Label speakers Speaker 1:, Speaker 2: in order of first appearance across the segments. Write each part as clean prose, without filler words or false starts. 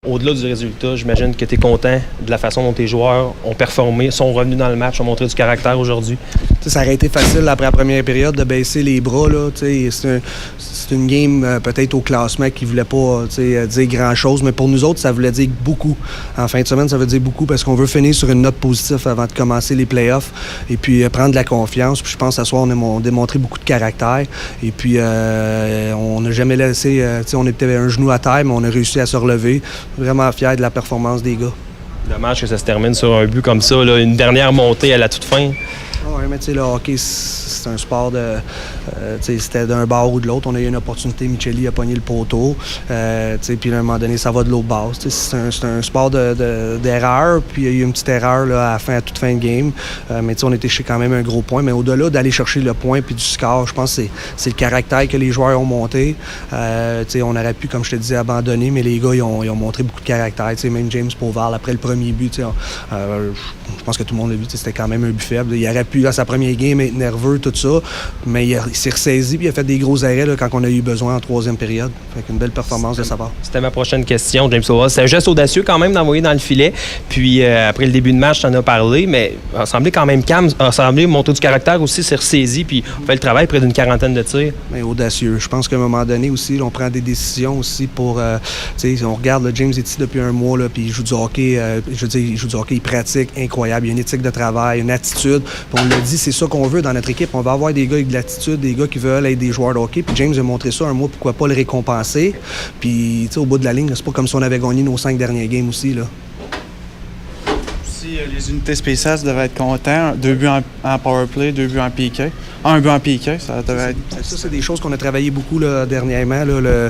Speaker 1: Au-delà du résultat, j'imagine que tu es content de la façon dont tes joueurs ont performé, sont revenus dans le match, ont montré du caractère aujourd'hui.
Speaker 2: Ça aurait été facile après la première période de baisser les bras. Là, c'est une game peut-être au classement qui ne voulait pas dire grand-chose, mais pour nous autres, ça voulait dire beaucoup. En fin de semaine, ça veut dire beaucoup parce qu'on veut finir sur une note positive avant de commencer les playoffs et puis prendre de la confiance. Puis je pense que ce soir, on a démontré beaucoup de caractère et puis on n'a jamais laissé... on était un genou à terre, mais on a réussi à se relever. Vraiment fier de la performance des gars.
Speaker 1: Dommage que ça se termine sur un but comme ça, là, une dernière montée à la toute fin.
Speaker 2: Oui, mais tu sais, le hockey, c'est un sport de... c'était d'un bord ou de l'autre. On a eu une opportunité, Micheli a pogné le poteau. Puis à un moment donné, ça va de l'autre base. C'est un sport d'erreur. Puis il y a eu une petite erreur là, à toute fin de game. Mais on était chez quand même un gros point. Mais au-delà d'aller chercher le point puis du score, je pense que c'est le caractère que les joueurs ont monté. On aurait pu, comme je te disais, abandonner, mais les gars, ils ont montré beaucoup de caractère. Même James Poval, après le premier but, je pense que tout le monde l'a vu, c'était quand même un but faible. Il aurait pu, à sa première game, être nerveux, tout ça, mais il s'est ressaisi puis il a fait des gros arrêts là, quand on a eu besoin en troisième période. Fait qu'une belle performance de sa part.
Speaker 1: C'était ma prochaine question, James Poval. C'est un geste audacieux quand même d'envoyer dans le filet. Puis après le début de match, tu en as parlé, mais il a semblé quand même calme, il a semblé montrer du caractère aussi, s'est ressaisi, puis on fait le travail près d'une quarantaine de tirs.
Speaker 2: Mais audacieux. Je pense qu'à un moment donné aussi, là, on prend des décisions aussi pour... on regarde, là, James est ici depuis un mois, puis il joue du hockey, il joue du hockey, il pratique, incroyable. Il y a une éthique de travail, une attitude. Puis on l'a dit, c'est ça qu'on veut dans notre équipe. On va avoir des gars avec de l'attitude, des gars qui veulent être des joueurs de hockey. Puis James a montré ça un mois, pourquoi pas le récompenser. Puis au bout de la ligne, c'est pas comme si on avait gagné nos 5 derniers games aussi. Là.
Speaker 3: Les unités spéciales devraient être contents. 2 buts en powerplay, 2 buts en PK. 1 but en PK, ça devrait être...
Speaker 2: Ça, c'est des choses qu'on a travaillé beaucoup là, dernièrement. Là,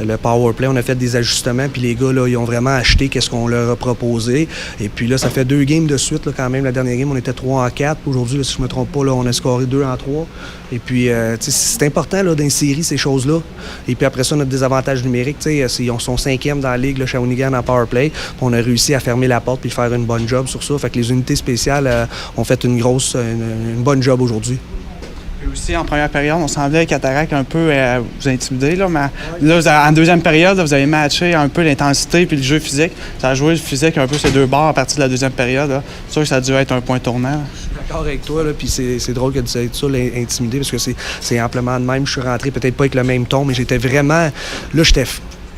Speaker 2: le powerplay, on a fait des ajustements, puis les gars, là, ils ont vraiment acheté qu'est-ce qu'on leur a proposé. Et puis là, ça fait 2 games de suite là, quand même. La dernière game, on était 3-4. Aujourd'hui, là, si je ne me trompe pas, là, on a scoré 2-3. Et puis, c'est important là, d'insérer ces choses-là. Et puis après ça, notre désavantage numérique, ils sont 5e dans la ligue, là, Shawinigan en powerplay. Puis on a réussi à fermer la porte puis faire une bonne job sur ça. Fait que les unités spéciales ont fait une bonne job aujourd'hui.
Speaker 3: Puis aussi, en première période, on semblait qu'Atarac un peu vous intimider. Là, mais là, en deuxième période, là, vous avez matché un peu l'intensité puis le jeu physique. Ça a joué le physique un peu ces deux bords à partir de la deuxième période. Là. C'est sûr que ça a dû être un point tournant.
Speaker 2: Je suis d'accord avec toi, puis c'est drôle que tu aies ça, l'intimider, parce que c'est amplement de même. Je suis rentré peut-être pas avec le même ton, mais j'étais vraiment... Là, j'étais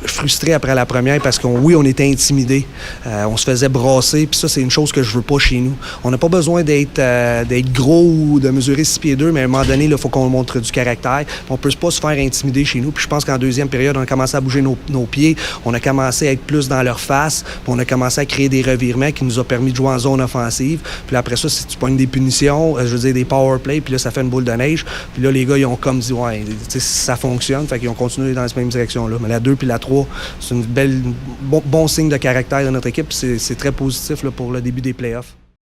Speaker 2: frustré après la première parce qu'on était intimidés. On se faisait brasser, puis ça, c'est une chose que je veux pas chez nous. On n'a pas besoin d'être gros ou de mesurer 6 pieds 2, mais à un moment donné, il faut qu'on montre du caractère. On peut pas se faire intimider chez nous. Puis je pense qu'en deuxième période, on a commencé à bouger nos pieds, on a commencé à être plus dans leur face, puis on a commencé à créer des revirements qui nous ont permis de jouer en zone offensive. Puis après ça, si tu pognes des punitions, des power play, puis là, ça fait une boule de neige. Puis là, les gars, ils ont comme dit, ouais, ça fonctionne. Fait qu'ils ont continué dans cette même direction-là. Mais la 2 puis la 3, c'est un bon signe de caractère de notre équipe. C'est très positif là, pour le début des playoffs.